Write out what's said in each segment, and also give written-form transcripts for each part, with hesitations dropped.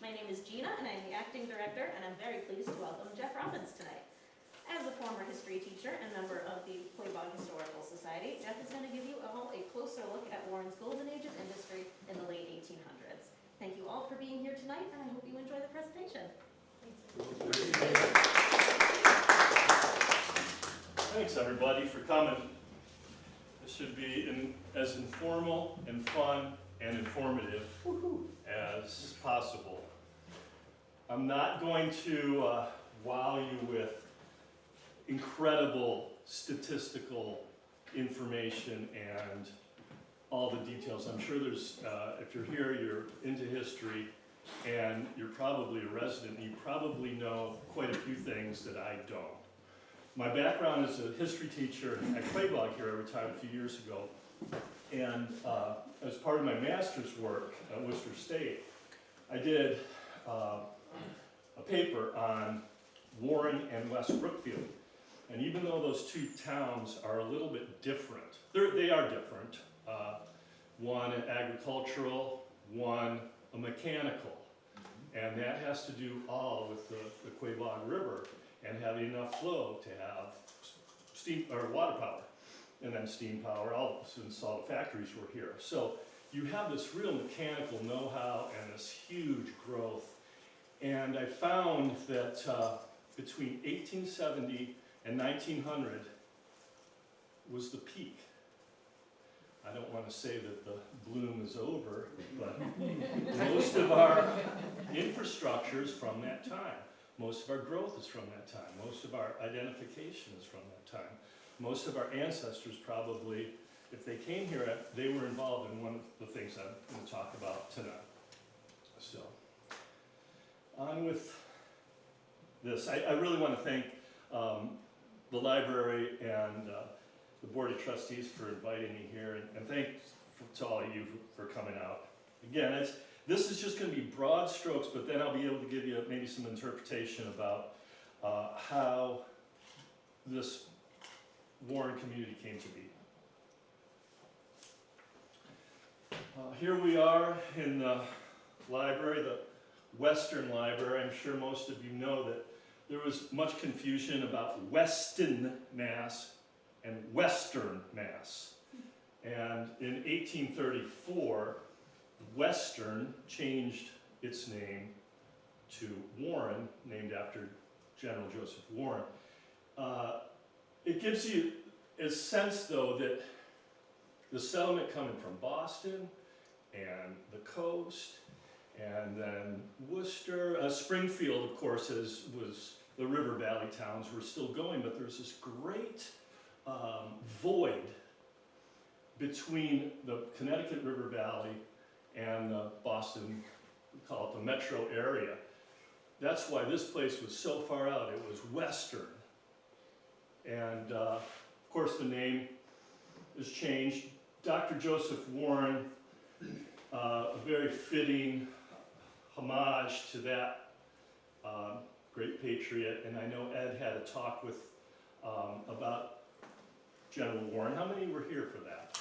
My name is Gina, and I'm the acting director, and I'm very pleased to welcome Jeff Robbins tonight. As a former history teacher and member of the Quabog Historical Society, Jeff is going to give you all a closer look at Warren's golden age of industry in the late 1800s. Thank you all for being here tonight, and I hope you enjoy the presentation. Thanks everybody for coming. This should be as informal and fun and informative as possible. I'm not going to wow you with incredible statistical information and all the details. I'm sure there's, if you're here, you're into history, and you're probably a resident, and you probably know quite a few things that I don't. My background is a history teacher at Quabog here. I retired a few years ago. And as part of my master's work at Worcester State, I did a paper on Warren and West Brookfield. And even though those two towns are a little bit different, they are different. One agricultural, one a mechanical. And that has to do all with the Quabog River and having enough flow to have steam or water power, and then steam power, since all the factories were here. So you have this real mechanical know-how and this huge growth. And I found that between 1870 and 1900 was the peak. I don't want to say that the bloom is over, but most of our infrastructure is from that time. Most of our growth is from that time. Most of our identification is from that time. Most of our ancestors probably, if they came here, they were involved in one of the things I'm going to talk about tonight. So, on with this. I really want to thank the library and the Board of Trustees for inviting me here, and thanks to all of you for coming out. Again, this is just going to be broad strokes, but then I'll be able to give you maybe some interpretation about how this Warren community came to be. Here we are in the library, the Western Library. I'm sure most of you know that there was much confusion about Weston Mass and Western Mass. And in 1834, Western changed its name to Warren, named after General Joseph Warren. It gives you a sense, though, that the settlement coming from Boston and the coast, and then Worcester, Springfield, of course, was the river valley towns were still going, but there's this great void between the Connecticut River Valley and the Boston, we call it the metro area. That's why this place was so far out. It was Western. And of course the name has changed. Dr. Joseph Warren, a very fitting homage to that great patriot. And I know Ed had a talk with about General Warren. How many were here for that?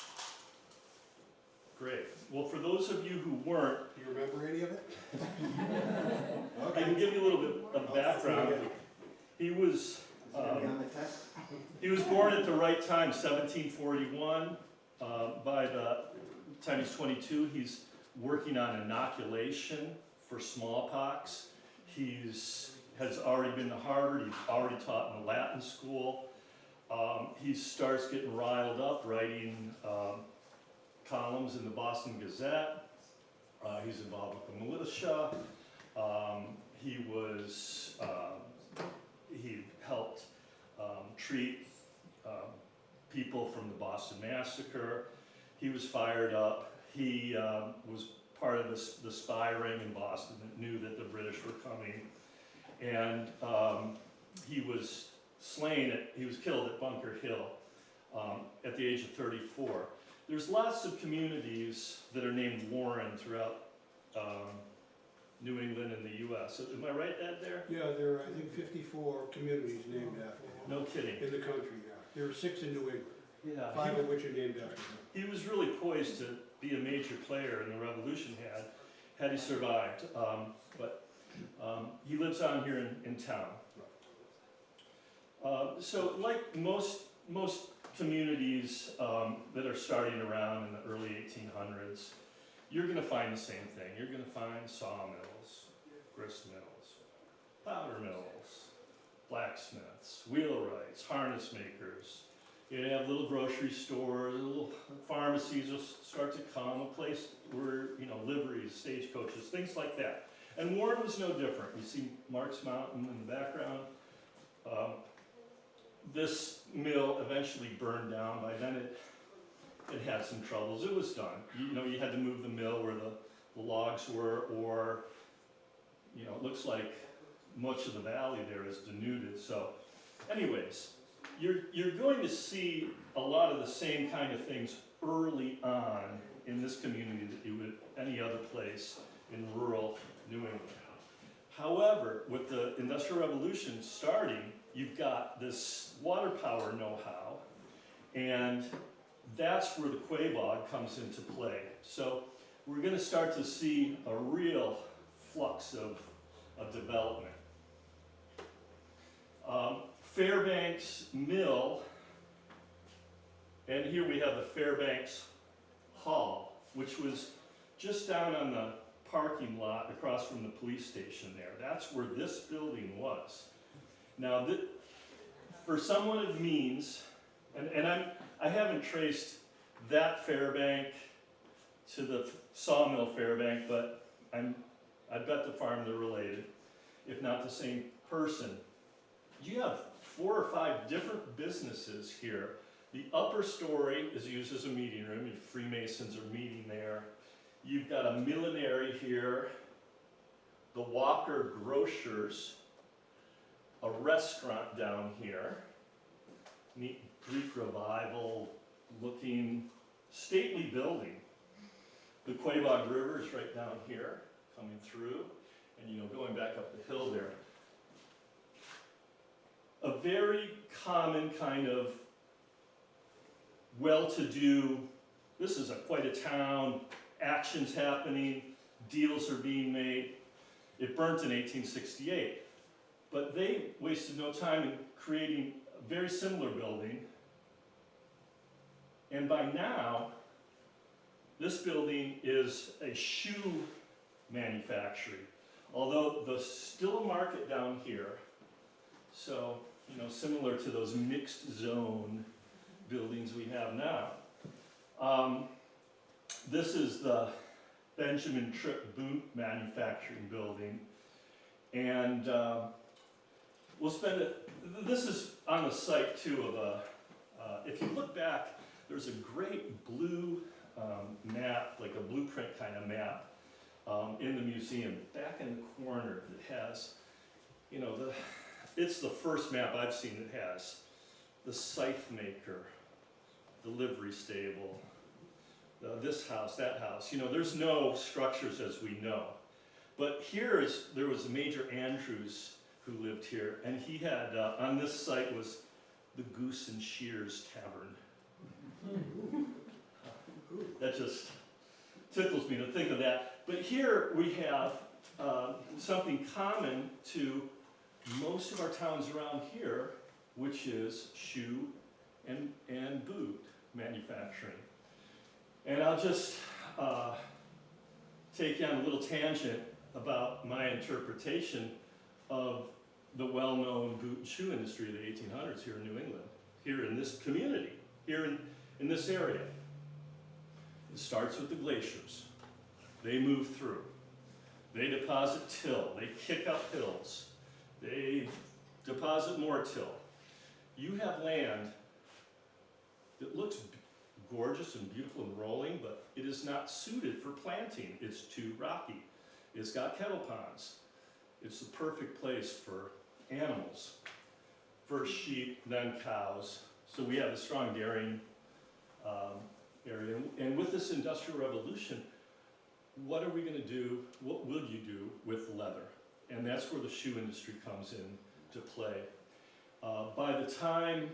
Great. Well, for those of you who weren't, Do you remember any of it? I can give you a little bit of background. He was born at the right time, 1741. By the time he's 22, he's working on inoculation for smallpox. Has already been to Harvard. He's already taught in the Latin school. He starts getting riled up, writing columns in the Boston Gazette. He's involved with the militia. He helped treat people from the Boston Massacre. He was fired up. He was part of the spy ring in Boston that knew that the British were coming. And he was killed at Bunker Hill at the age of 34. There's lots of communities that are named Warren throughout New England and the U.S. Am I right, Ed, there? Yeah, there are, I think, 54 communities named after him. No kidding. In the country, yeah. There are 6 in New England, Yeah. 5 of which are named after him. He was really poised to be a major player in the Revolution had. had he survived. But he lives on here in town. So like most communities that are starting around in the early 1800s, you're going to find the same thing. You're going to find sawmills, grist mills, powder mills, blacksmiths, wheelwrights, harness makers. You have little grocery stores, little pharmacies will start to come, a place where, liveries, stagecoaches, things like that. And Warren was no different. You see Marks Mountain in the background. This mill eventually burned down. By then it had some troubles. It was done. You had to move the mill where the logs were, or, it looks like much of the valley there is denuded. So anyways, you're going to see a lot of the same kind of things early on in this community that you would any other place in rural New England. However, with the Industrial Revolution starting, you've got this water power know-how, and that's where the Quabog comes into play. So we're going to start to see a real flux of development. Fairbanks Mill, and here we have the Fairbanks Hall, which was just down on the parking lot across from the police station there. That's where this building was. Now, for someone of means, and I haven't traced that Fairbank to the sawmill Fairbank, but I bet the farm they're related, if not the same person. You have 4 or 5 different businesses here. The upper story is used as a meeting room. Freemasons are meeting there. You've got a millinery here, the Walker Grocers, a restaurant down here, neat Greek Revival looking stately building. The Quabog River is right down here, coming through, and going back up the hill there. A very common kind of well-to-do, this is quite a town, actions happening, deals are being made. It burnt in 1868, but they wasted no time in creating a very similar building. And by now, this building is a shoe manufacturing. Although there's still a market down here, so, similar to those mixed zone buildings we have now. This is the Benjamin Tripp boot manufacturing building. And we'll spend this is on the site too of if you look back, there's a great blue map, like a blueprint kind of map, in the museum, back in the corner that has, it's the first map I've seen that has the scythe maker, the livery stable, this house, that house. There's no structures as we know. But there was a Major Andrews who lived here, and he had, on this site was the Goose and Shears Tavern. That just tickles me to think of that. But here we have something common to most of our towns around here, which is shoe and boot manufacturing. And I'll just take you on a little tangent about my interpretation of the well-known boot and shoe industry of the 1800s here in New England, here in this community, here in this area. It starts with the glaciers. They move through. They deposit till. They kick up hills. They deposit more till. You have land that looks gorgeous and beautiful and rolling, but it is not suited for planting. It's too rocky. It's got kettle ponds. It's the perfect place for animals. First sheep, then cows. So we have a strong dairying area. And with this Industrial Revolution, what are we going to do? What will you do with leather? And that's where the shoe industry comes in to play. By the time,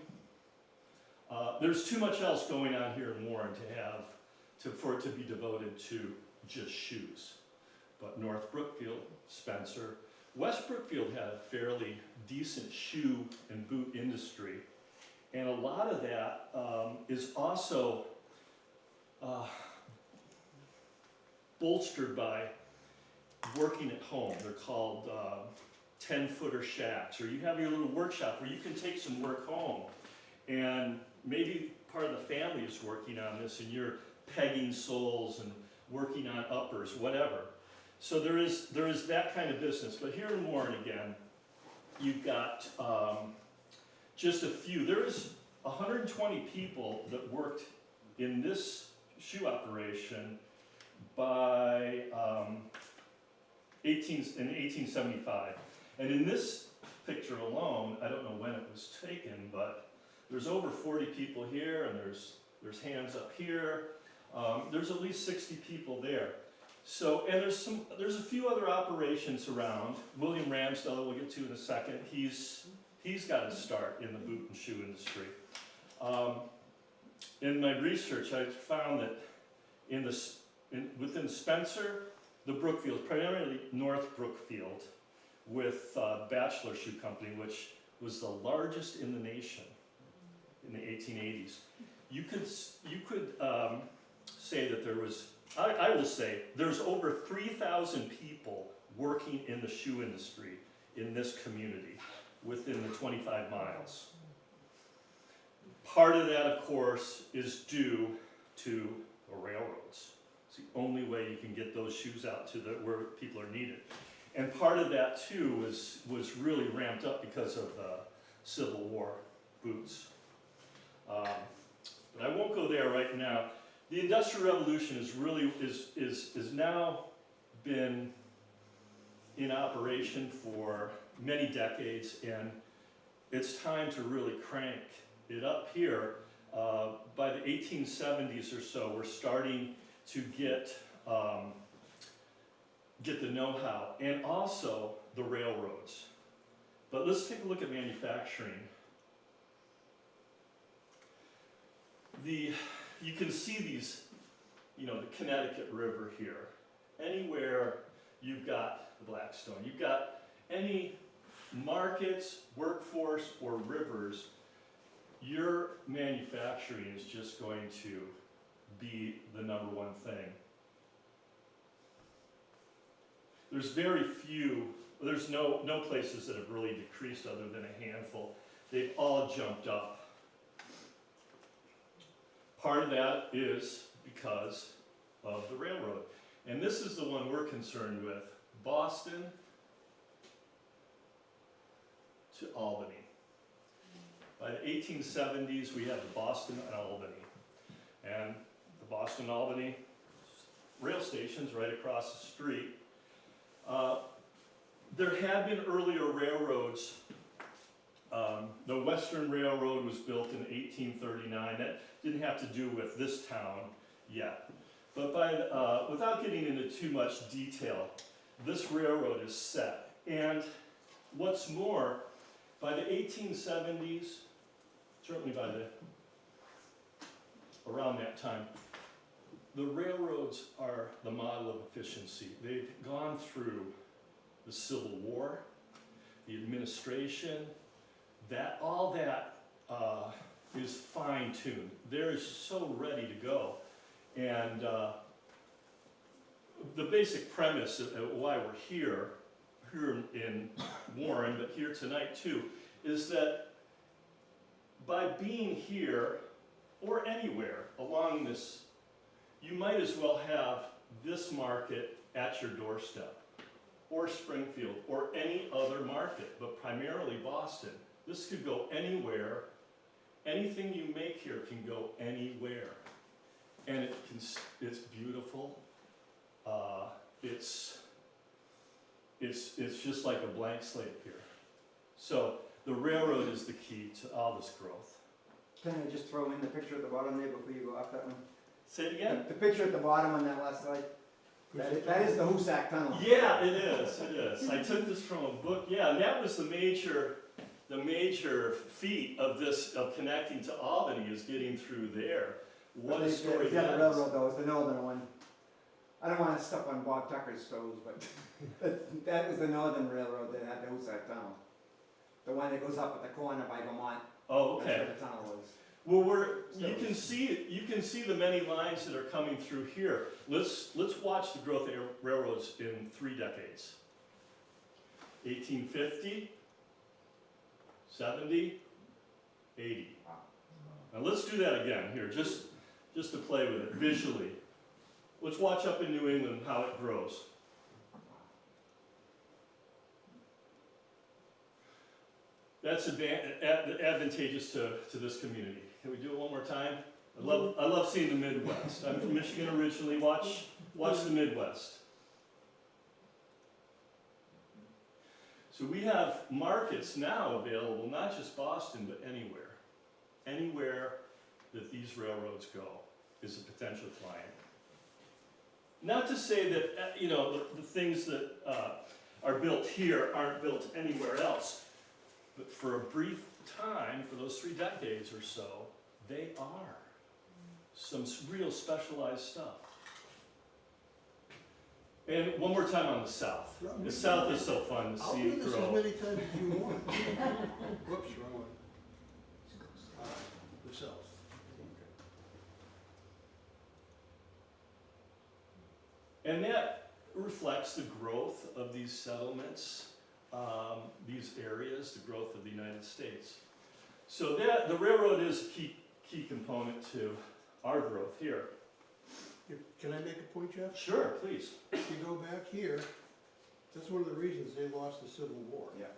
there's too much else going on here in Warren for it to be devoted to just shoes. but North Brookfield, Spencer. West Brookfield had a fairly decent shoe and boot industry, and a lot of that is also bolstered by working at home. They're called 10-footer shacks, or you have your little workshop where you can take some work home, and maybe part of the family is working on this, and you're pegging soles and working on uppers, whatever. So there is that kind of business. But here in Warren, again, you've got just a few. There's 120 people that worked in this shoe operation by in 1875. And in this picture alone, I don't know when it was taken, but there's over 40 people here, and there's hands up here. There's at least 60 people there. So, and there's a few other operations around. William Ramsdell, we'll get to in a second. He's got a start in the boot and shoe industry. In my research, I found that within Spencer, the Brookfield, primarily North Brookfield, with Batchelor Shoe Company, which was the largest in the nation in the 1880s. You could say that there was, I will say, there's over 3,000 people working in the shoe industry in this community within the 25 miles. Part of that, of course, is due to the railroads. It's the only way you can get those shoes out to where people are needed. And part of that, too, was really ramped up because of the Civil War boots. But I won't go there right now. The Industrial Revolution is now been in operation for many decades, and it's time to really crank it up here. By the 1870s or so, we're starting to get the know-how, and also the railroads. But let's take a look at manufacturing. You can see these, the Connecticut River here. Anywhere you've got the Blackstone, you've got any markets, workforce, or rivers, your manufacturing is just going to be the number one thing. There's very few, there's no places that have really decreased other than a handful. They've all jumped up. Part of that is because of the railroad. And this is the one we're concerned with, Boston to Albany. By the 1870s, we had the Boston and Albany. And the Boston-Albany rail station's right across the street. There had been earlier railroads. The Western Railroad was built in 1839. That didn't have to do with this town yet. But without getting into too much detail, this railroad is set. And what's more, by the 1870s, certainly around that time, the railroads are the model of efficiency. They've gone through the Civil War, the administration, all that is fine-tuned. They're so ready to go. And the basic premise of why we're here in Warren, but here tonight too, is that by being here or anywhere along this, you might as well have this market at your doorstep, or Springfield, or any other market, but primarily Boston. This could go anywhere. Anything you make here can go anywhere. And it's beautiful. It's just like a blank slate here. So the railroad is the key to all this growth. Can I just throw in the picture at the bottom there before you go off that one? Say it again? The picture at the bottom on that last slide. That is the Hoosac Tunnel. Yeah, it is. I took this from a book. Yeah, and that was the major feat of connecting to Albany, is getting through there. What a story the that other is. railroad though, is the northern one. I don't wanna step on Bob Tucker's toes, but that was the Northern Railroad that had the Hoosac Tunnel. The one that goes up at the corner by Vermont, Oh, that's okay. where the tunnel was. Well, you can see the many lines that are coming through here. Let's watch the growth of railroads in 3 decades. 1850, 70, 80. Now let's do that again here, just to play with it visually. Let's watch up in New England how it grows. That's advantageous to this community. Can we do it one more time? I love seeing the Midwest. I'm from Michigan originally. Watch the Midwest. So we have markets now available, not just Boston, but anywhere. Anywhere that these railroads go is a potential client. Not to say that the things that are built here aren't built anywhere else. But for a brief time, for those 3 decades or so, they are some real specialized stuff. And one more time on the South. The South is so fun to I'll see do it this as grow. many times as you want. Whoops, wrong one. The South. And that reflects the growth of these settlements, these areas, the growth of the United States. So the railroad is a key component to our growth here. Can I make a point, Jeff? Sure, please. If you go back here, that's one of the reasons they lost the Civil War. Yeah.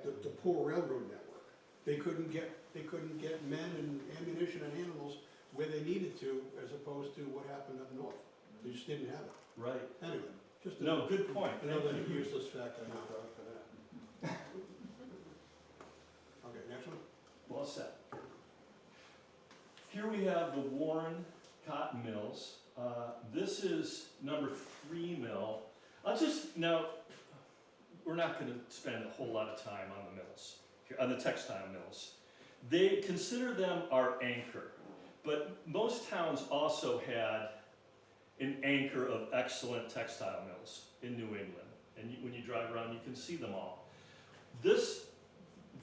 The poor railroad network. They couldn't get men and ammunition and animals where they needed to, as opposed to what happened up north. They just didn't have it. Right. Anyway, just No, good point. another Thank you. useless fact I knocked out for that. Okay, next one. Well said. Here we have the Warren Cotton Mills. This is number 3 mill. We're not going to spend a whole lot of time on the mills, on the textile mills. They consider them our anchor, but most towns also had an anchor of excellent textile mills in New England. And when you drive around, you can see them all. This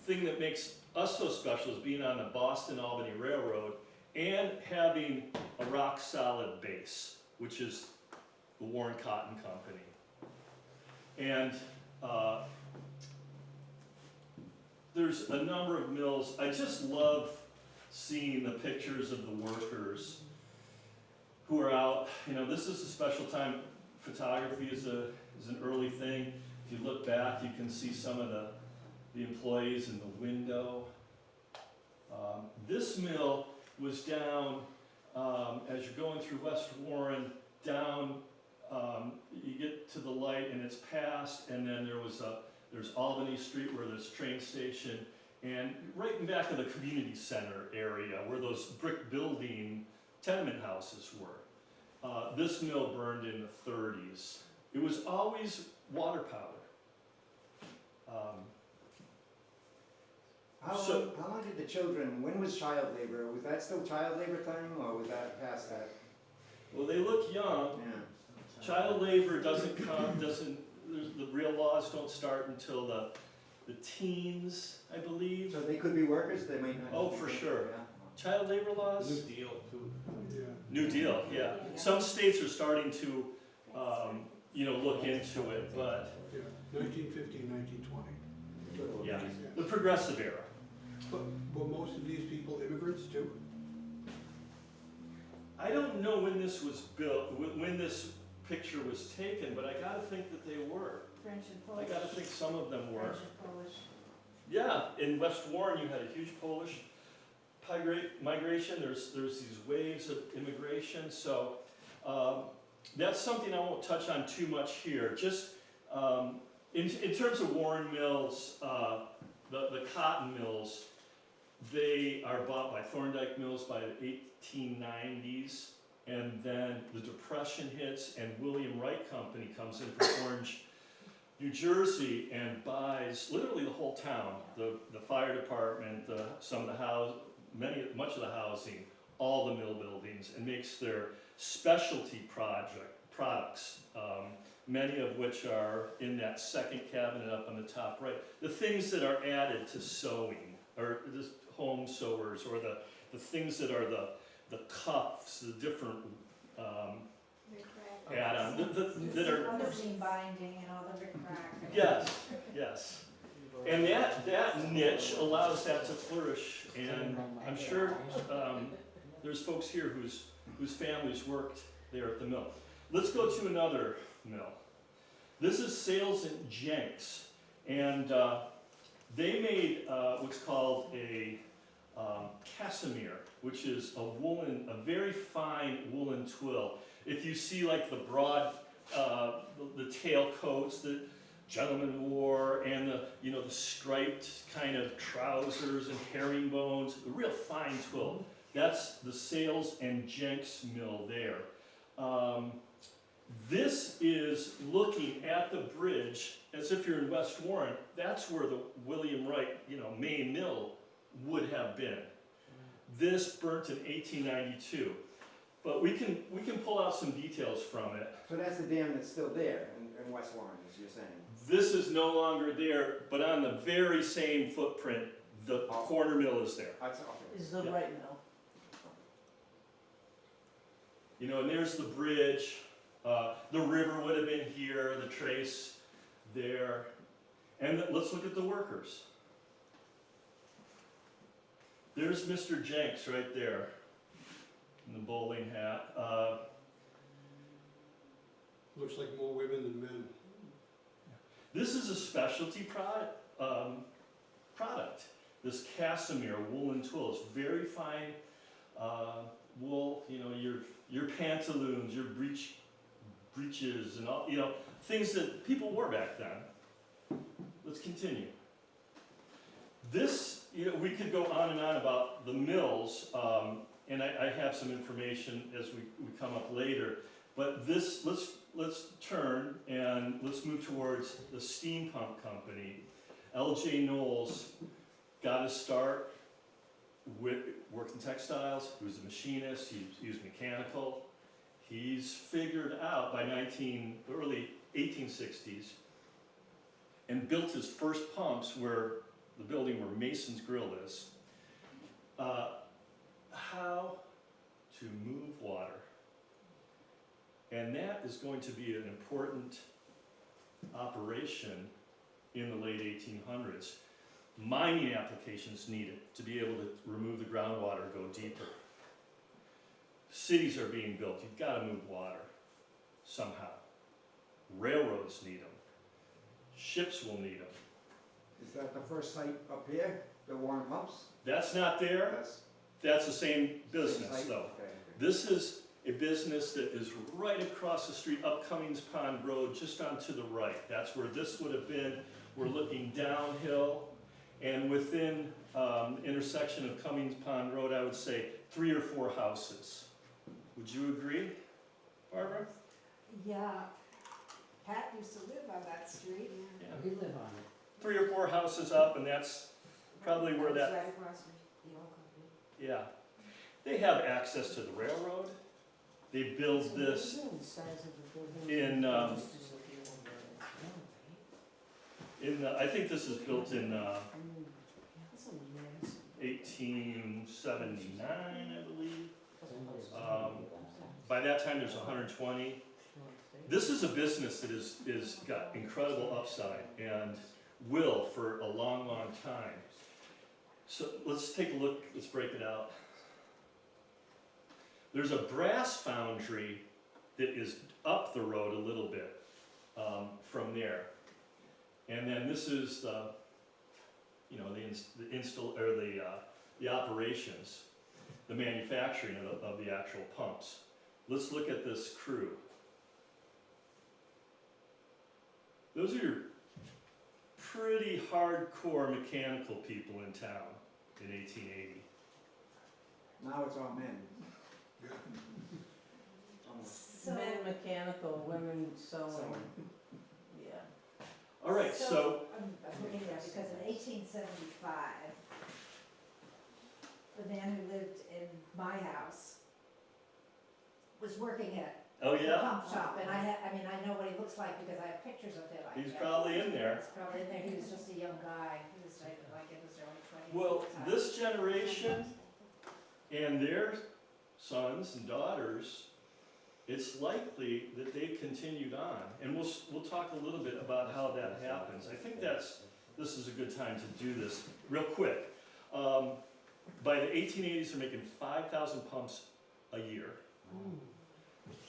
thing that makes us so special is being on the Boston-Albany Railroad and having a rock-solid base, which is the Warren Cotton Company. And there's a number of mills. I just love seeing the pictures of the workers who are out. This is a special time. Photography is an early thing. If you look back, you can see some of the employees in the window. This mill was down, as you're going through West Warren, down, you get to the light and it's past, and then there's Albany Street where there's a train station, and right in back of the community center area where those brick building tenement houses were. This mill burned in the 30s. It was always water power. How long did the children, when was child labor? Was that still child labor time, or was that past that? Well, they look young. Yeah. Child labor the real laws don't start until the teens, I believe. So they could be workers, they might not. Oh, for sure. Yeah. Child labor laws? New Deal, too. Yeah. New Deal, yeah. Some states are starting to, look into it, but, Yeah, 1950 and 1920. yeah, the progressive era. But were most of these people immigrants too? I don't know when this was built, when this picture was taken, but I gotta think that they were. French and I Polish. gotta think some of them were. French and Polish. Yeah, in West Warren, you had a huge Polish migration. There's these waves of immigration. So that's something I won't touch on too much here. Just in terms of Warren Mills, the cotton mills, they are bought by Thorndike Mills by the 1890s. And then the Depression hits, and William Wright Company comes in from Orange, New Jersey, and buys literally the whole town, the fire department, some of the much of the housing, all the mill buildings, and makes their specialty products, many of which are in that second cabinet up on the top right. The things that are added to sewing, or the home sewers, or the things that are the cuffs, the different add-on, that are, The seam binding and all the rickrack. yes, yes. And that niche allows that to flourish, and I'm sure there's folks here whose families worked there at the mill. Let's go to another mill. This is Sales and Jenks, and they made what's called a casimere, which is a very fine woolen twill. If you see like the broad, the tail coats that gentlemen wore, and the striped kind of trousers and herringbones, a real fine twill. That's the Sales and Jenks mill there. This is looking at the bridge as if you're in West Warren. That's where the William Wright, main mill would have been. This burnt in 1892. But we can pull out some details from it. So that's the dam that's still there in West Warren, as you're saying? This is no longer there, but on the very same footprint, the corner mill is there. That's okay. Is the Yeah. right mill. And there's the bridge. The river would have been here, the trace there. And let's look at the workers. There's Mr. Jenks right there in the bowling hat. Looks like more women than men. This is a specialty product. This casimere woolen twill is very fine wool. Your pantaloons, your breeches, and all things that people wore back then. Let's continue. This, we could go on and on about the mills, and I have some information as we come up later. But this, let's turn and let's move towards the steam pump company. L.J. Knowles got his start worked in textiles. He was a machinist. He was mechanical. He's figured out by early 1860s and built his first pumps where the building where Mason's Grill is, how to move water. And that is going to be an important operation in the late 1800s. Mining applications needed to be able to remove the groundwater, go deeper. Cities are being built. You've got to move water somehow. Railroads need them. Ships will need them. Is that the first site up here, the Warren Pumps? That's not there. That's the same business, site? though. Okay. This is a business that is right across the street, up Cummings Pond Road, just on to the right. That's where this would have been. We're looking downhill, and within the intersection of Cummings Pond Road, I would say 3 or 4 houses. Would you agree, Barbara? Yeah, Pat used to live on that street. Yeah. We live on it. 3 or 4 houses up, and that's probably where It's that, right across from the old company. yeah. They have access to the railroad. They build this in, I think this is built in 1879, I believe. By that time, there's 120. This is a business that is got incredible upside and will for a long, long time. So let's take a look, let's break it out. There's a brass foundry that is up the road a little bit from there. And then this is the, the operations, the manufacturing of the actual pumps. Let's look at this crew. Those are your pretty hardcore mechanical people in town in 1880. Now it's all men. Yeah. Almost. So- Men mechanical, women sewing, Sewing. yeah. All right, so I'm looking at, because in 1875, the man who lived in my house was working at Oh, yeah? Pump shop, and I mean, I know what he looks like because I have pictures of him. He's probably in there. He's probably in there, he was just a young guy, he was like in his early 20s. Well, at the time. this generation and their sons and daughters, it's likely that they continued on. And we'll talk a little bit about how that happens. I think this is a good time to do this real quick. By the 1880s, they're making 5,000 pumps a year.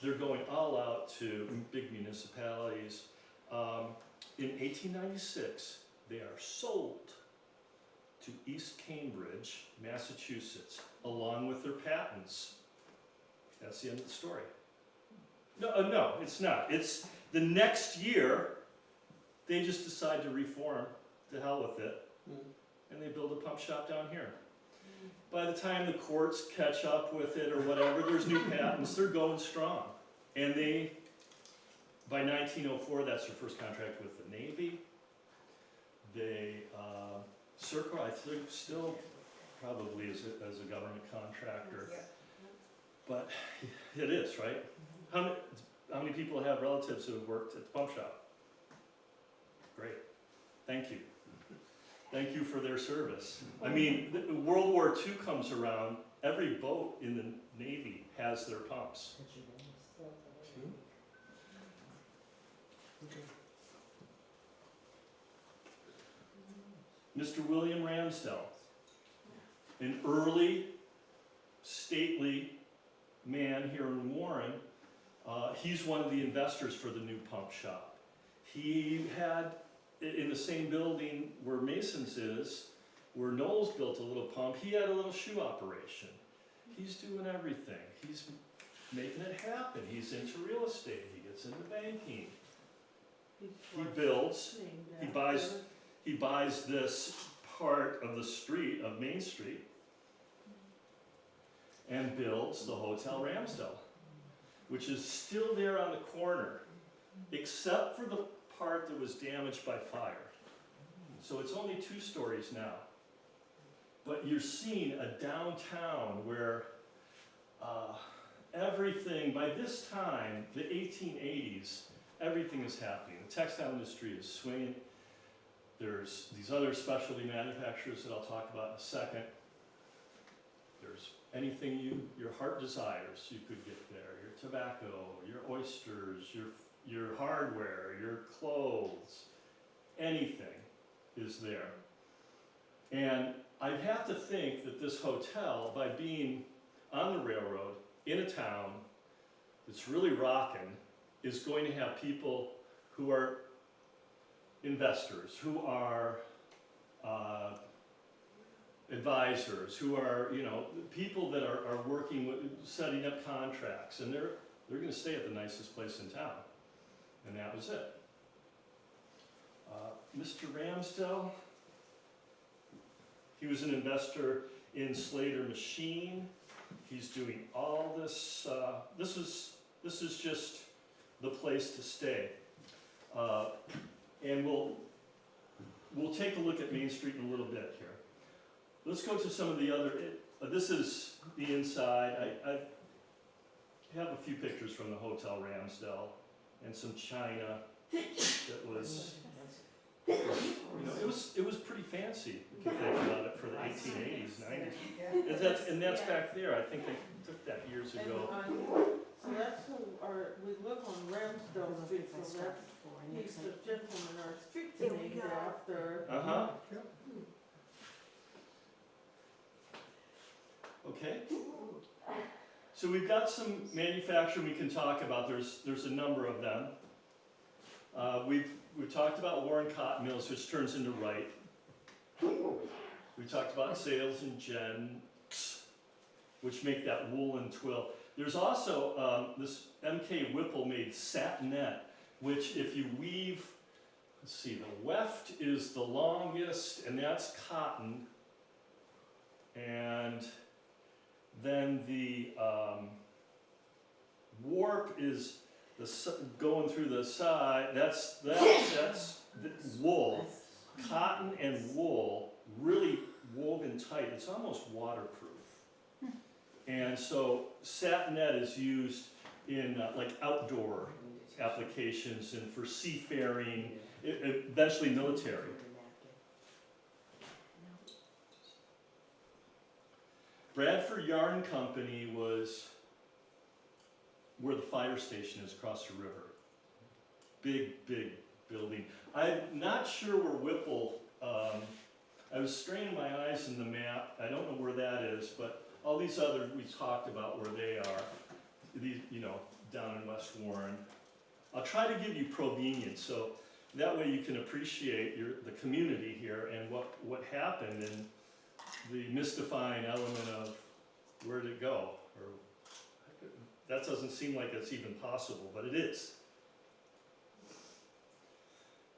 They're going all out to big municipalities. In 1896, they are sold to East Cambridge, Massachusetts, along with their patents. That's the end of the story. No, it's not. It's the next year, they just decide to reform, to hell with it, and they build a pump shop down here. By the time the courts catch up with it or whatever, there's new patents, they're going strong. And by 1904, that's their first contract with the Navy. They, Circle, I think, still probably as a government contractor. But it is, right? How many people have relatives who have worked at the pump shop? Great. Thank you. Thank you for their service. I mean, World War II comes around, every boat in the Navy has their pumps. Okay. Mr. William Ramsdell, an early, stately man here in Warren, he's one of the investors for the new pump shop. He had, in the same building where Mason's is, where Knowles built a little pump, he had a little shoe operation. He's doing everything. He's making it happen. He's into real estate. He gets into banking. He builds. He buys this part of the street, of Main Street, and builds the Hotel Ramsdell, which is still there on the corner, except for the part that was damaged by fire. So it's only 2 stories now. But you're seeing a downtown where everything, by this time, the 1880s, everything is happening. The textile industry is swinging. There's these other specialty manufacturers that I'll talk about in a second. There's anything your heart desires, you could get there. Your tobacco, your oysters, your hardware, your clothes, anything is there. And I have to think that this hotel, by being on the railroad, in a town that's really rocking, is going to have people who are investors, who are advisors, who are, people that are working with, setting up contracts, and they're going to stay at the nicest place in town. And that was it. Mr. Ramsdell, he was an investor in Slater Machine. He's doing all this. This is just the place to stay. And we'll take a look at Main Street in a little bit here. Let's go to some of the other. This is the inside. I have a few pictures from the Hotel Ramsdell and some china that was. It was pretty fancy if you think about it for the 1880s, 90s. And that's back there. I think they took that years ago. So that's we live on Ramsdale Street, so that's, he's the gentleman, our street's named after. Uh-huh. Okay. So we've got some manufacturing we can talk about. There's a number of them. We've talked about Warren Cotton Mills, which turns into Wright. We talked about Sales and Gents, which make that woolen twill. There's also this M.K. Whipple made satinette, which if you weave, let's see, the weft is the longest, and that's cotton. And then the warp is going through the side. That's the wool. Cotton and wool, really woven tight. It's almost waterproof. And so satinette is used in like outdoor applications and for seafaring, eventually military. Bradford Yarn Company was where the fire station is across the river. Big, big building. I'm not sure where Whipple, I was straining my eyes in the map. I don't know where that is, but all these others we talked about where they are, these, you know, down in West Warren. I'll try to give you provenience, so that way you can appreciate the community here and what happened and the mystifying element of where did it go? Or, that doesn't seem like it's even possible, but it is.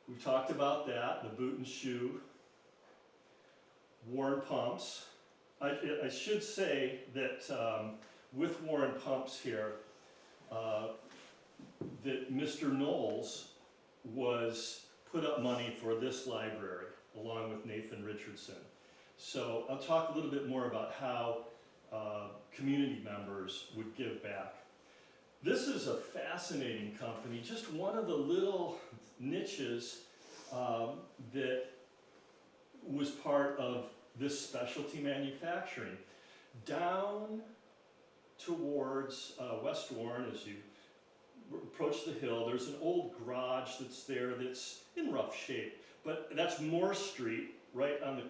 We've talked about that, the boot and shoe, Warren Pumps. I should say that with Warren Pumps here, that Mr. Knowles was put up money for this library along with Nathan Richardson. So I'll talk a little bit more about how community members would give back. This is a fascinating company, just one of the little niches that was part of this specialty manufacturing. Down towards West Warren, as you approach the hill, there's an old garage that's there that's in rough shape, but that's Moore Street, right on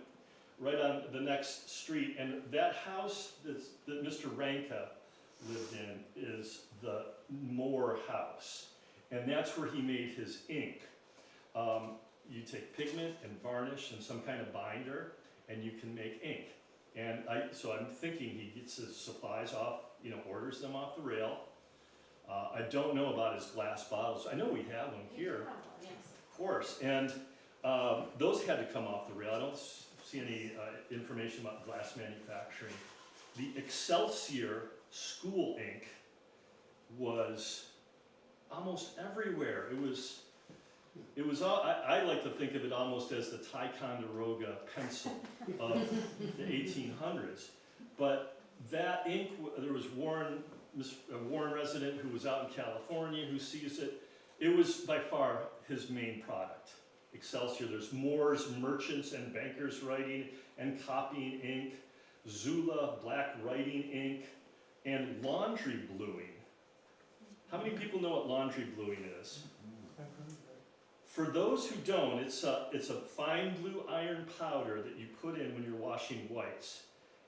the next street, and that house that Mr. Ranka lived in is the Moore House, and that's where he made his ink. You take pigment and varnish and some kind of binder, and you can make ink. And so I'm thinking he gets his supplies off, you know, orders them off the rail. I don't know about his glass bottles. I know we have them here, Yes. of course, and those had to come off the rail. I don't see any information about glass manufacturing. The Excelsior school ink was almost everywhere. It was I like to think of it almost as the Ticonderoga pencil of the 1800s. But that ink, there was a Warren resident who was out in California who sees it. It was by far his main product. Excelsior, there's Moore's Merchants and Bankers Writing and Copying Ink, Zula Black Writing Ink, and laundry bluing. How many people know what laundry bluing is? For those who don't, it's a fine blue iron powder that you put in when you're washing whites.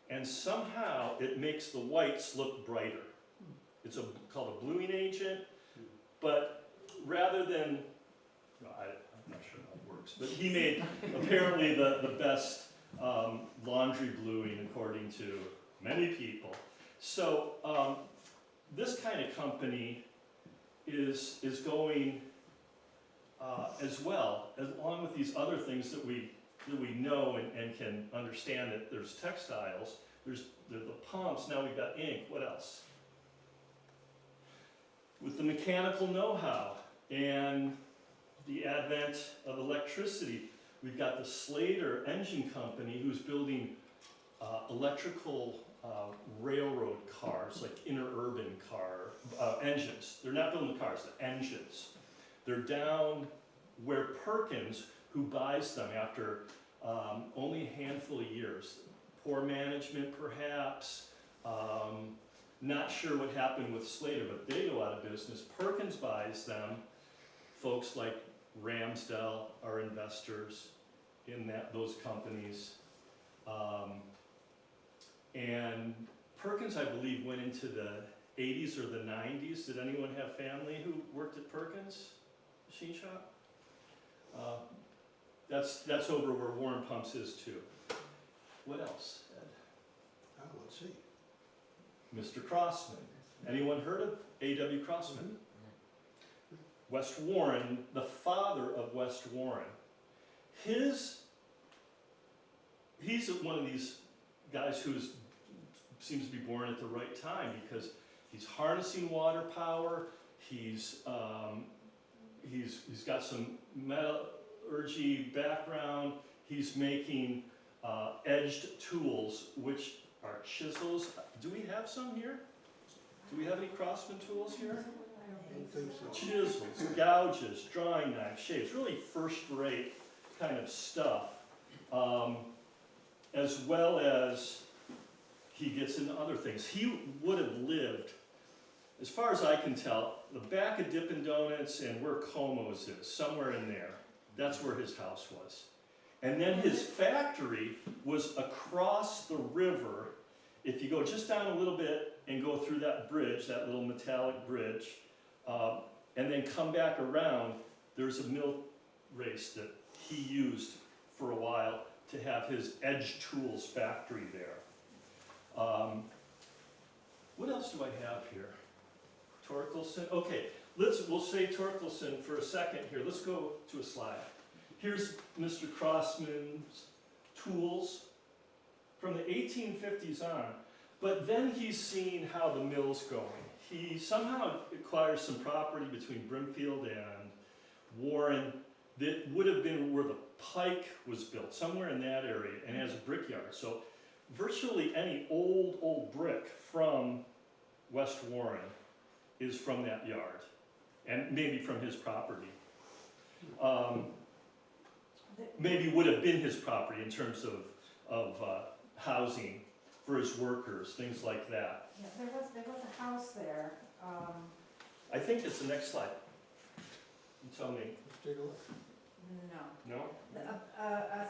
And somehow it makes the whites look brighter. It's called a bluing agent, but rather than, well, I'm not sure how it works, but he made apparently the best laundry bluing according to many people. So this kind of company is going as well, along with these other things that we know and can understand, that there's textiles, there's the pumps, now we've got ink, what else? With the mechanical know-how and the advent of electricity, we've got the Slater Engine Company who's building electrical railroad cars, like interurban car engines. They're not building the cars, the engines. They're down where Perkins, who buys them after only a handful of years. Poor management, perhaps. Not sure what happened with Slater, but they go out of business. Perkins buys them. Folks like Ramsdell are investors in those companies. And Perkins, I believe, went into the 80s or the 90s. Did anyone have family who worked at Perkins Machine Shop? That's over where Warren Pumps is too. What else, Ed? Let's see. Mr. Crossman. Anyone heard of A.W. Crossman? West Warren, the father of West Warren. He's one of these guys who seems to be born at the right time, because he's harnessing water power. He's got some metallurgy background. He's making edged tools, which are chisels. Do we have some here? Do we have any Craftsman tools here? I don't think so. Chisels, gouges, drawing knives, shaves, really first-rate kind of stuff. As well as he gets into other things. He would have lived, as far as I can tell, the back of Dippin' Donuts and where Como's is, somewhere in there. That's where his house was. And then his factory was across the river. If you go just down a little bit and go through that bridge, that little metallic bridge, and then come back around, there's a mill race that he used for a while to have his Edge Tools factory there. What else do I have here? Torkelson, okay, we'll save Torkelson for a second here. Let's go to a slide. Here's Mr. Crossman's tools from the 1850s on, but then he's seen how the mill's going. He somehow acquires some property between Brimfield and Warren that would have been where the Pike was built, somewhere in that area, and has a brickyard. So virtually any old brick from West Warren is from that yard, and maybe from his property. Maybe would have been his property in terms of housing for his workers, things like that. Yeah, there was a house there, I think it's the next slide. You tell me. Let's take a look. no. No? A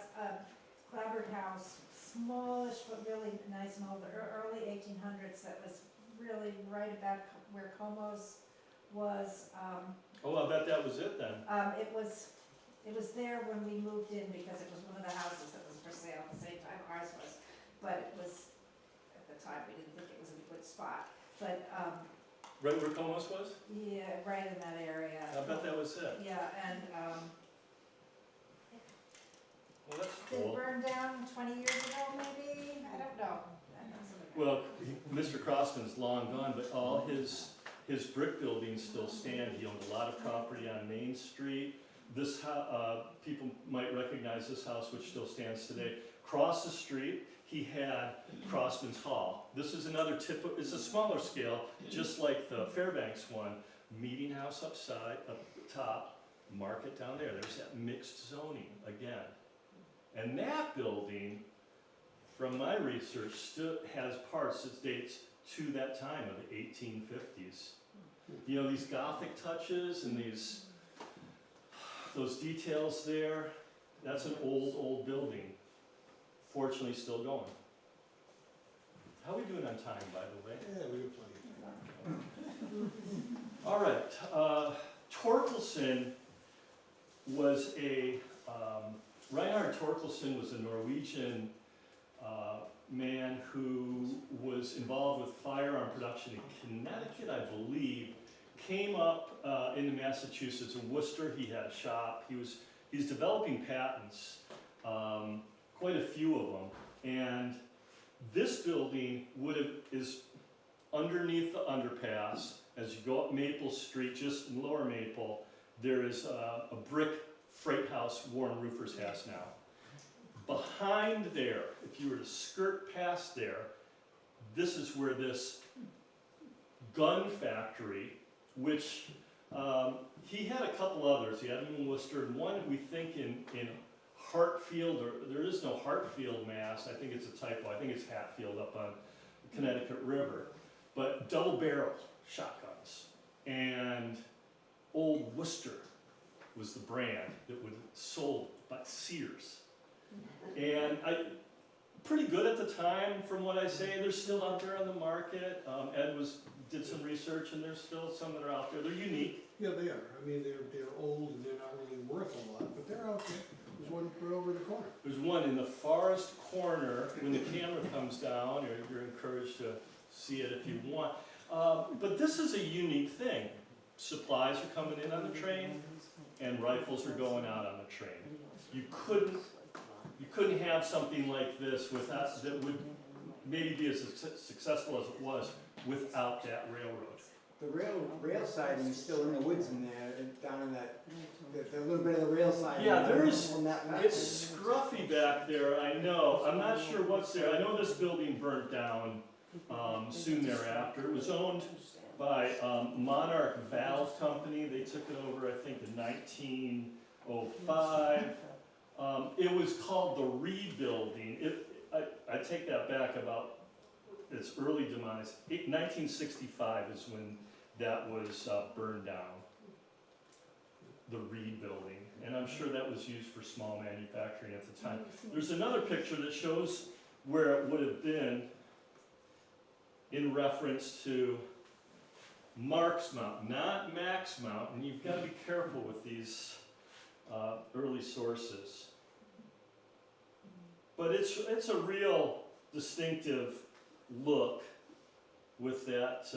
clapboard house, smallish but really nice and old, early 1800s, that was really right about where Como's was. Oh, I bet that was it then. It was there when we moved in because it was one of the houses that was for sale at the same time ours was. But it was, at the time, we didn't think it was in a good spot. But, Right where Como's was? yeah, right in that area. I bet that was it. Yeah, and Well, that's did it cool. burn down 20 years ago, maybe? I don't know. Well, Mr. Crossman's long gone, but all his brick buildings still stand. He owned a lot of property on Main Street. This people might recognize this house, which still stands today. Across the street, he had Crossman's Hall. This is another it's a smaller scale, just like the Fairbanks one. Meeting house up top, market down there. There's that mixed zoning again. And that building, from my research, still has parts that dates to that time of the 1850s. You know, these Gothic touches and those details there, that's an old building. Fortunately, still going. How are we doing on time, by the way? Yeah, we have plenty of time. All right, Torkelson was Reinhard Torkelson was a Norwegian man who was involved with firearm production in Connecticut, I believe, came up into Massachusetts in Worcester. He had a shop. He's developing patents, quite a few of them, and this building is underneath the underpass. As you go up Maple Street, just in Lower Maple, there is a brick freight house Warren Roofers has now. Behind there, if you were to skirt past there, this is where this gun factory, which he had a couple others. He had one in Worcester, and one we think in Hartfield, or there is no Hartfield, Mass. I think it's a typo. I think it's Hatfield up on the Connecticut River. But double barrel shotguns. And Old Worcester was the brand that was sold by Sears. And pretty good at the time, from what I say. They're still out there on the market. Ed did some research, and there's still some that are out there. They're unique. Yeah, they are. I mean, they're old and they're not really worth a lot, but they're out there. There's one right over in the corner. There's one in the farthest corner. When the camera comes down, you're encouraged to see it if you want. But this is a unique thing. Supplies are coming in on the train, and rifles are going out on the train. You couldn't have something like this that would maybe be as successful as it was without that railroad. The rail siding is still in the woods in there, down in that, the little bit of the rail siding. Yeah, It's scruffy back there, I know. I'm not sure what's there. I know this building burnt down soon thereafter. It was owned by Monarch Valve Company. They took it over, I think, in 1905. It was called the Rebuilding. I take that back about its early demise. 1965 is when that was burned down, the Rebuilding. And I'm sure that was used for small manufacturing at the time. There's another picture that shows where it would have been in reference to Marks Mountain, not Max Mountain. You've got to be careful with these early sources. But it's a real distinctive look with that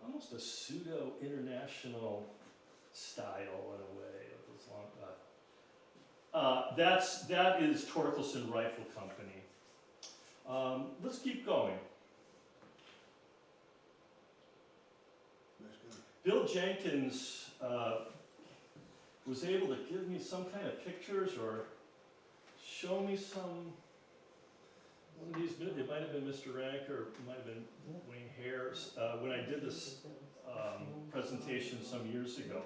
almost a pseudo-international style in a way of this long. That is Torkelson Rifle Company. Let's keep going. Nice guy. Bill Jenkins was able to give me some kind of pictures or show me some, one of these, it might have been Mr. Rank or it might have been Wayne Hare's, when I did this presentation some years ago.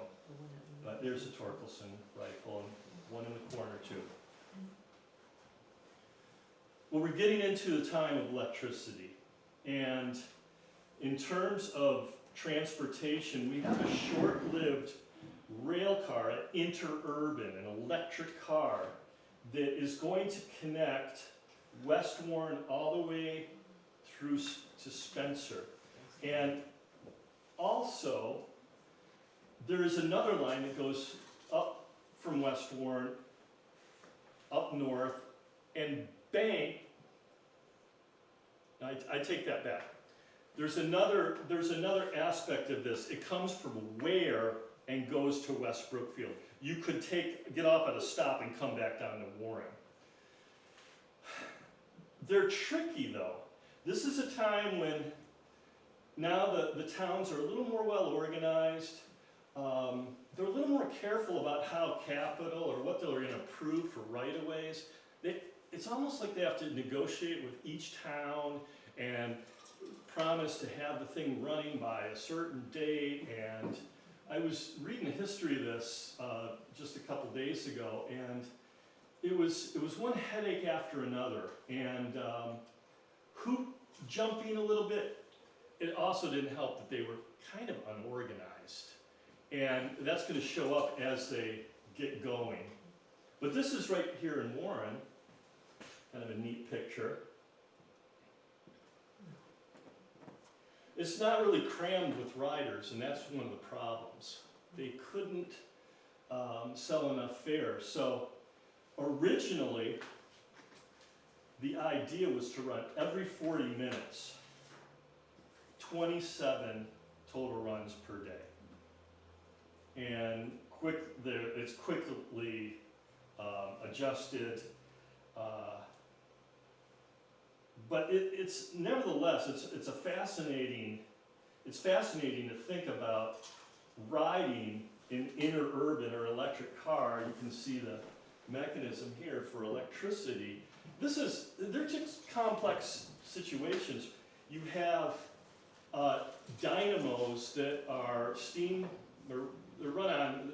But there's a Torkelson rifle and one in the corner too. Well, we're getting into the time of electricity, and in terms of transportation, we have a short-lived rail car, an interurban, an electric car that is going to connect West Warren all the way through to Spencer. And also, there is another line that goes up from West Warren, up north, and bank. I take that back. There's another aspect of this. It comes from Ware and goes to West Brookfield. You could get off at a stop and come back down to Warren. They're tricky though. This is a time when now the towns are a little more well organized. They're a little more careful about how capital or what they're going to approve for right-of-ways. It's almost like they have to negotiate with each town and promise to have the thing running by a certain date. And I was reading the history of this just a couple days ago, and it was one headache after another, and hoop jumping a little bit. It also didn't help that they were kind of unorganized, and that's going to show up as they get going. But this is right here in Warren, kind of a neat picture. It's not really crammed with riders, and that's one of the problems. They couldn't sell enough fares. So originally, the idea was to run every 40 minutes, 27 total runs per day. And it's quickly adjusted. But it's nevertheless, it's fascinating to think about riding an interurban or electric car. You can see the mechanism here for electricity. They're just complex situations. You have dynamos that are steam, they're run on,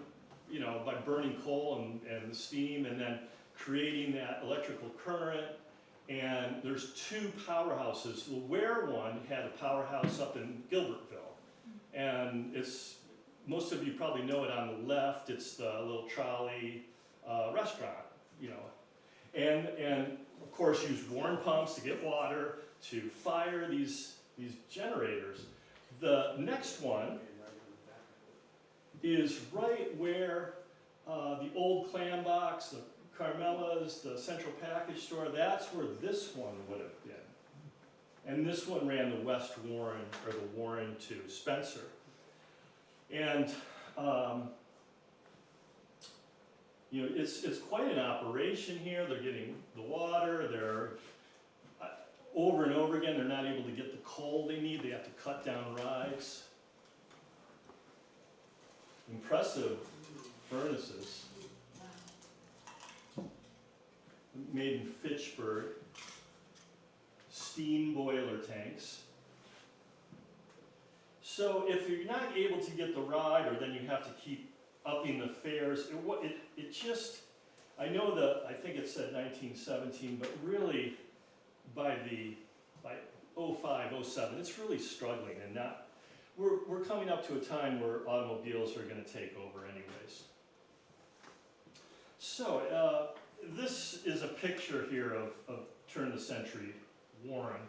by burning coal and the steam, and then creating that electrical current. And there's two powerhouses. The Ware one had a powerhouse up in Gilbertville, and most of you probably know it on the left. It's the little trolley restaurant, and of course use Warren pumps to get water to fire these generators. The next one is right where the old clam box, the Carmela's, the Central Package Store, that's where this one would have been. And this one ran the West Warren, or the Warren to Spencer. And, it's quite an operation here. They're getting the water, they're, over and over again, they're not able to get the coal they need. They have to cut down rides. Impressive furnaces. made in Fitchburg, steam boiler tanks. So if you're not able to get the ride, or then you have to keep upping the fares, it just, I know I think it said 1917, but really by 05, 07, it's really struggling, and we're coming up to a time where automobiles are gonna take over anyways. So, this is a picture here of turn of the century Warren,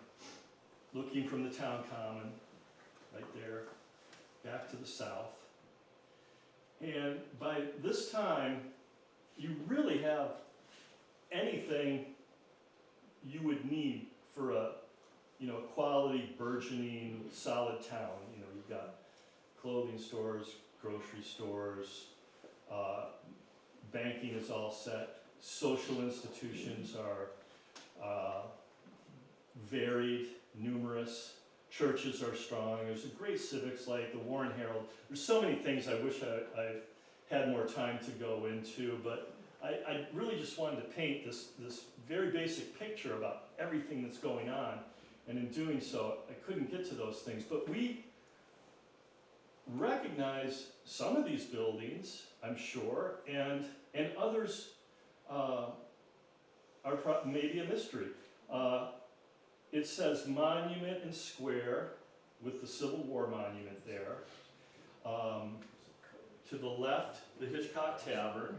looking from the town common, right there, back to the south. And by this time, you really have anything you would need for a quality, burgeoning, solid town. You've got clothing stores, grocery stores, banking is all set, social institutions are varied, numerous, churches are strong, there's a great civics like the Warren Herald. There's so many things I wish I had more time to go into, but I really just wanted to paint this very basic picture about everything that's going on, and in doing so, I couldn't get to those things. But we recognize some of these buildings, I'm sure, and others are maybe a mystery. It says Monument and Square with the Civil War monument there. To the left, the Hitchcock Tavern,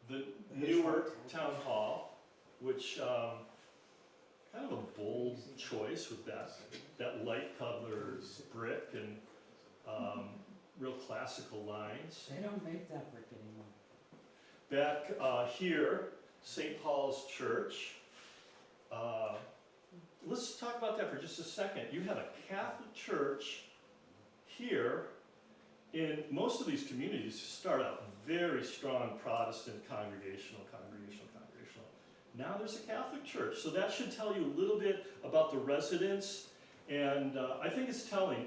the Newark Town Hall, which kind of a bold choice with that light colored brick and real classical lines. They don't make that brick anymore. Back here, St. Paul's Church. Let's talk about that for just a second. You have a Catholic church here. In most of these communities, start out very strong Protestant congregational. Now there's a Catholic church, so that should tell you a little bit about the residents, and I think it's telling.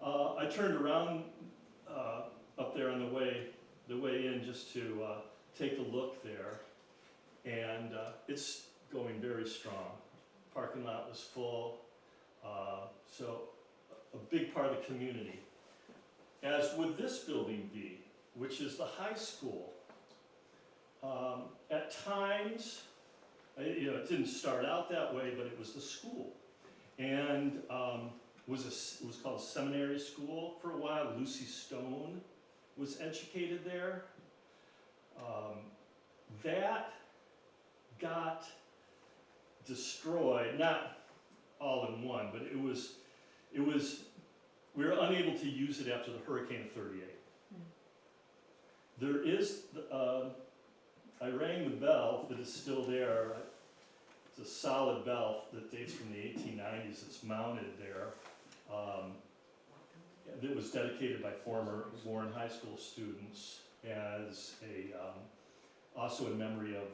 I turned around up there on the way in just to take a look there, and it's going very strong. Parking lot was full, so a big part of the community. As would this building be, which is the high school. At times, it didn't start out that way, but it was the school, and was called a seminary school for a while. Lucy Stone was educated there. That got destroyed, not all in one, but it was. We were unable to use it after the Hurricane of '38. There is, I rang the bell that is still there. It's a solid bell that dates from the 1890s. It's mounted there. It was dedicated by former Warren High School students as also in memory of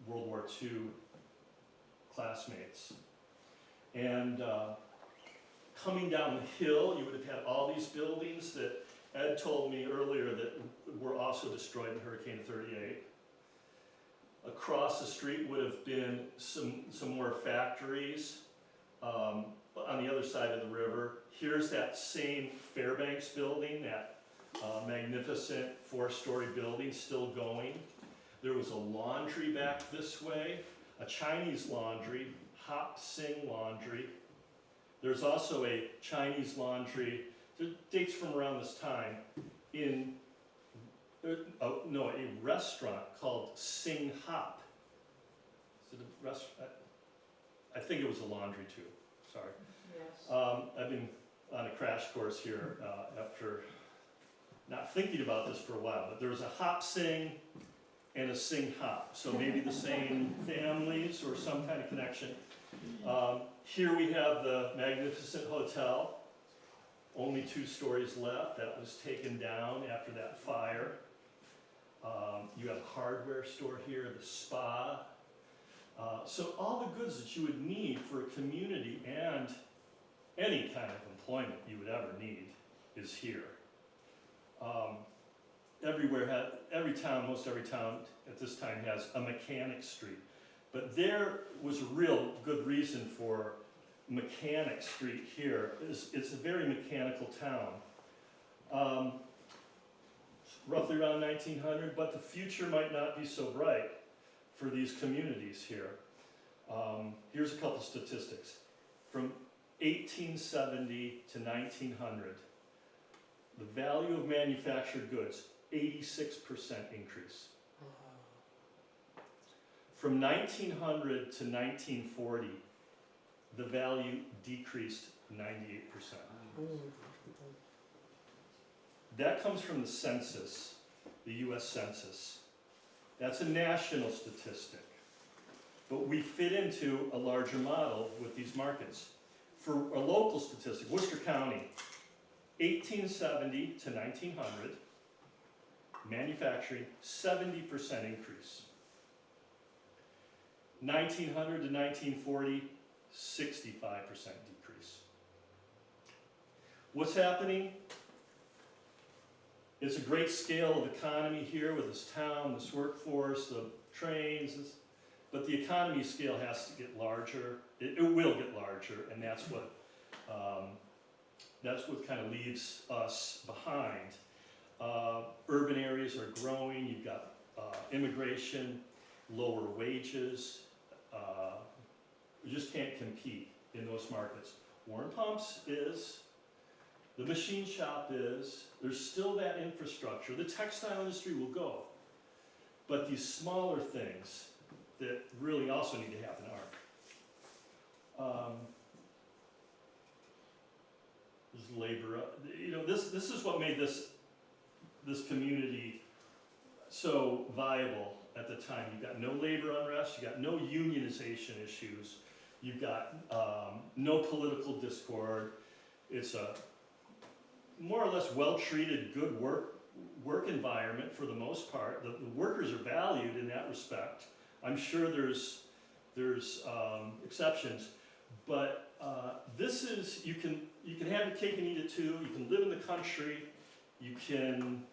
World War II classmates. And coming down the hill, you would have had all these buildings that Ed told me earlier that were also destroyed in Hurricane 38. Across the street would have been some more factories on the other side of the river. Here's that same Fairbanks building, that magnificent 4-story building still going. There was a laundry back this way, a Chinese laundry, Hop Sing Laundry. There's also a Chinese laundry that dates from around this time in a restaurant called Sing Hop. Is it a restaurant? I think it was a laundry too. Sorry. Yes. I've been on a crash course here after not thinking about this for a while, but there was a Hop Sing and a Sing Hop, so maybe the same families or some kind of connection. Here we have the magnificent hotel, only 2 stories left. That was taken down after that fire. You have a hardware store here, the spa. So all the goods that you would need for a community and any kind of employment you would ever need is here. most every town at this time has a mechanic street. But there was a real good reason for Mechanic Street here. It's a very mechanical town. Roughly around 1900, but the future might not be so bright for these communities here. Here's a couple statistics. From 1870 to 1900, the value of manufactured goods, 86% increase. From 1900 to 1940, the value decreased 98%. That comes from the census, the US Census. That's a national statistic. But we fit into a larger model with these markets. For a local statistic, Worcester County, 1870 to 1900, manufacturing, 70% increase. 1900 to 1940, 65% decrease. What's happening? It's a great scale of economy here with this town, this workforce, the trains, but the economy scale has to get larger. It will get larger, and that's what kind of leaves us behind. Urban areas are growing. You've got immigration, lower wages. You just can't compete in those markets. Warren Pumps is. The machine shop is, there's still that infrastructure. The textile industry will go. But these smaller things that really also need to happen are. There's labor. This is what made this community so viable at the time. You've got no labor unrest, you've got no unionization issues, you've got no political discord. It's a more or less well-treated, good work environment for the most part. The workers are valued in that respect. I'm sure there's exceptions, but this is, you can have your cake and eat it too. You can live in the country, you can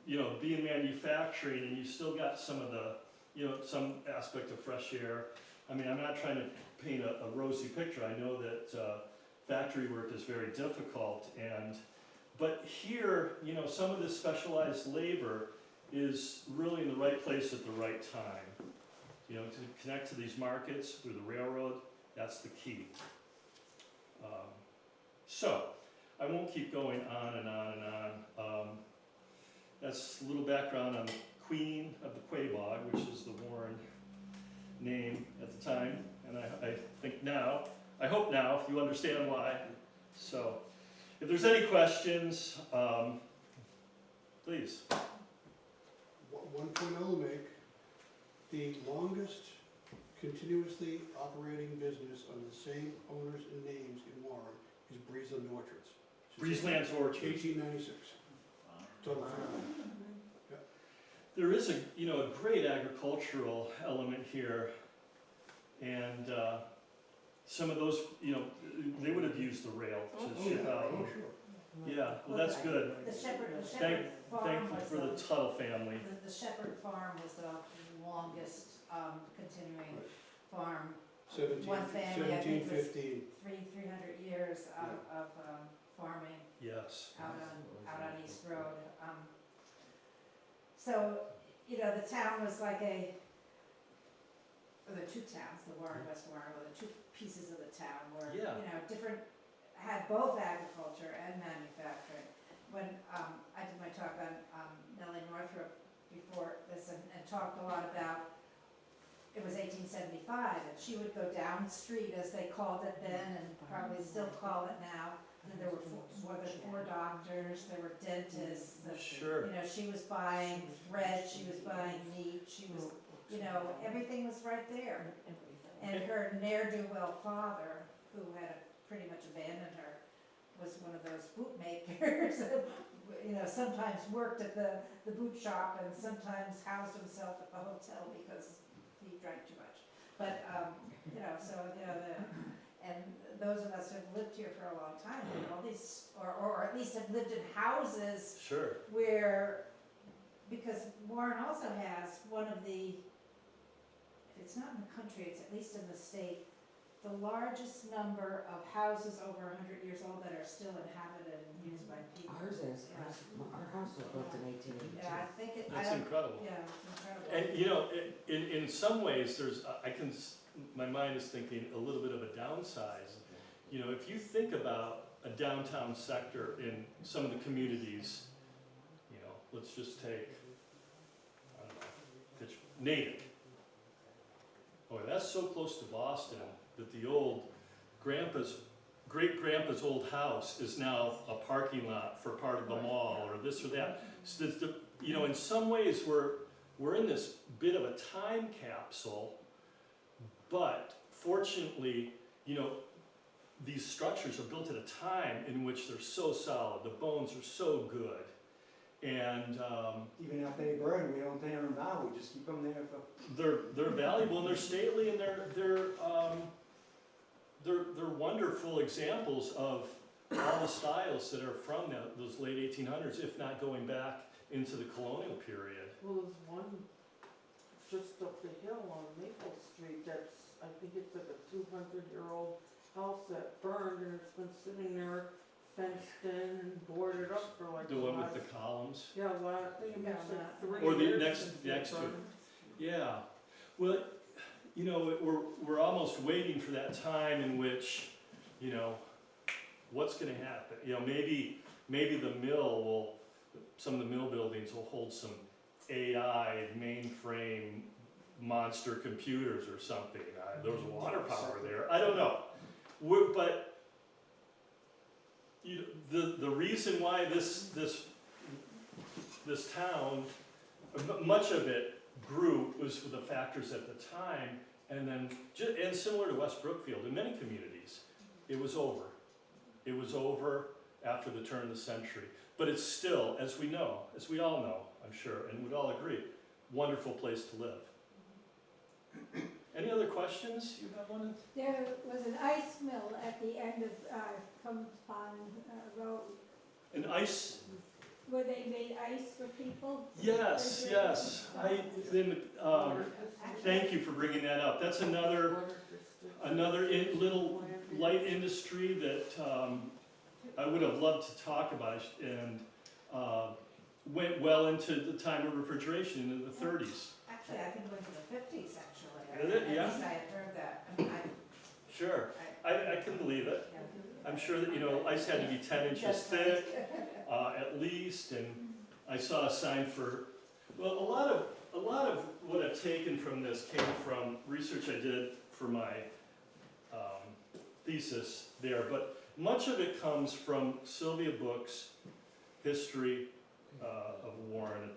be in manufacturing, and you still got some of the some aspect of fresh air. I mean, I'm not trying to paint a rosy picture. I know that factory work is very difficult, but here, some of this specialized labor is really in the right place at the right time. To connect to these markets through the railroad, that's the key. So, I won't keep going on and on and on. That's a little background on the Queen of the Quabog, which is the Warren name at the time, and I think now, I hope now you understand why. So, if there's any questions, please. One point I'll make, the longest continuously operating business under the same owners and names in Warren is Breezeland Orchards. Breezeland's Orchards. 1896. Total family. There is a great agricultural element here, and some of those, they would have used the rail to ship out. Oh, sure. Yeah, well, that's good. The Shepherd Farm Thankful was for the Tuttle family. the Shepherd Farm was the longest continuing farm. 17, One family, I think, was 1715. 300 years of farming Yes. out on East Road. So, the town was like the two towns, the Warren and West Warren, were the two pieces of the town were, Yeah. different, had both agriculture and manufacturing. When I did my talk on Nellie Northrop before this and talked a lot about, it was 1875, and she would go down the street, as they called it then, and probably still call it now. And there were more than 4 doctors, there were dentists. Sure. She was buying bread, she was buying meat, she was, everything was right there. And her ne'er-do-well father, who had pretty much abandoned her, was one of those bootmakers. Sometimes worked at the boot shop and sometimes housed himself at the hotel because he drank too much. But, and those of us who have lived here for a long time, all these, or at least have lived in houses Sure. where, because Warren also has one of the, if it's not in the country, it's at least in the state, the largest number of houses over 100 years old that are still inhabited and used by people. Ours is, Yeah. our house was built in 1882. Yeah, I think it, I That's don't, incredible. yeah, it's incredible. And you know, in some ways, there's, my mind is thinking a little bit of a downsize. You know, if you think about a downtown sector in some of the communities, you know, let's just take, I don't know, Natick. Boy, that's so close to Boston that the old great-grandpa's old house is now a parking lot for part of the mall, or this or that. So you know, in some ways, we're in this bit of a time capsule, but fortunately, you know, these structures are built at a time in which they're so solid, the bones are so good, and Even if they burn, we don't tear them down, we just keep them there for. they're valuable and they're stately and they're wonderful examples of all the styles that are from those late 1800s, if not going back into the colonial period. Well, there's one just up the hill on Maple Street that's, I think it's like a 200-year-old house that burned and it's been sitting there fenced in and boarded up for like The one with last- the columns. Yeah, well, I think it makes like 3 Or the years next- since it next to it. burned. Yeah, well, you know, we're almost waiting for that time in which, you know, what's gonna happen? You know, maybe the mill will, some of the mill buildings will hold some AI mainframe monster computers or something. There's water power there, I don't know. But you know, the reason why this town, much of it grew was with the factors at the time, and then, and similar to West Brookfield, in many communities, it was over. It was over after the turn of the century. But it's still, as we know, as we all know, I'm sure, and would all agree, wonderful place to live. Any other questions? You have one? There was an ice mill at the end of Combs Pond Road, An ice? where they made ice for people. Yes, yes. Thank you for bringing that up. That's another little light industry that I would have loved to talk about, and went well into the time of refrigeration, into the 30s. Actually, I think it went to the 50s, actually. Did it? Yeah. At least I had heard that. I mean, Sure, I can believe it. I'm sure that, you know, ice had to be 10 inches That's right. thick, at least, and I saw a sign for, well, a lot of what I've taken from this came from research I did for my thesis there, but much of it comes from Sylvia Book's history of Warren,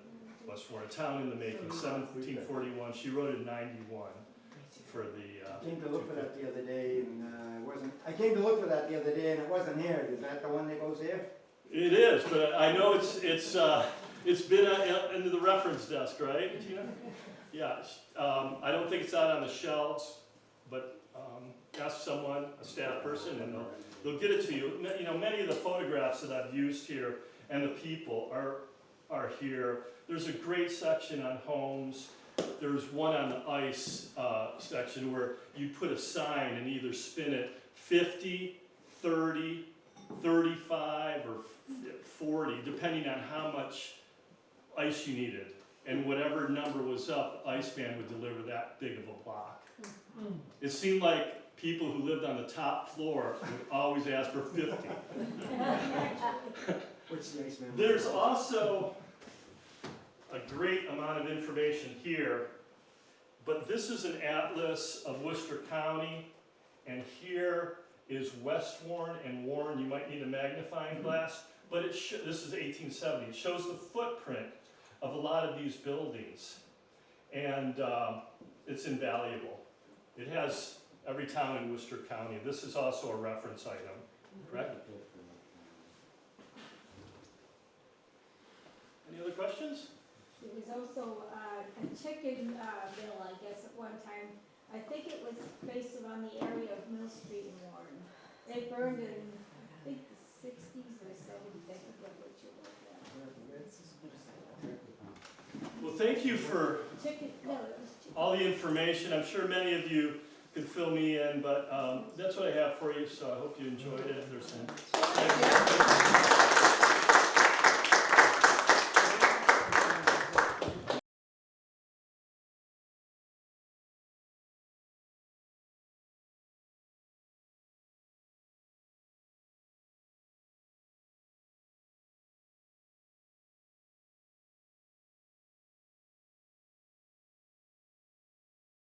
West Warren, a town in the making, 1741. She wrote it in 91 for the. I came to look for that the other day and it wasn't, I came to look for that the other day and it wasn't here. Is that the one that goes here? It is, but I know it's been into the reference desk, right, Tina? Yeah, I don't think it's out on the shelves, but ask someone, a staff person, and they'll get it to you. You know, many of the photographs that I've used here and the people are here. There's a great section on homes. There's one on the ice section where you put a sign and either spin it 50, 30, 35, or 40, depending on how much ice you needed. And whatever number was up, the ice man would deliver that big of a block. It seemed like people who lived on the top floor would always ask for 50. Which the Iceman? There's also a great amount of information here, but this is an atlas of Worcester County, and here is West Warren and Warren. You might need a magnifying glass, but this is 1870. It shows the footprint of a lot of these buildings, and it's invaluable. It has every town in Worcester County. This is also a reference item, correct? Any other questions? There was also a chicken mill, I guess, at one time I think it was based on the area of Mill Street in Warren. They burned it in, I think, the sixties or seventies, I forget which it was. Well, thank you for Chicken, no, it was chicken. all the information. I'm sure many of you could fill me in, but that's what I have for you, so I hope you enjoyed it. There's some.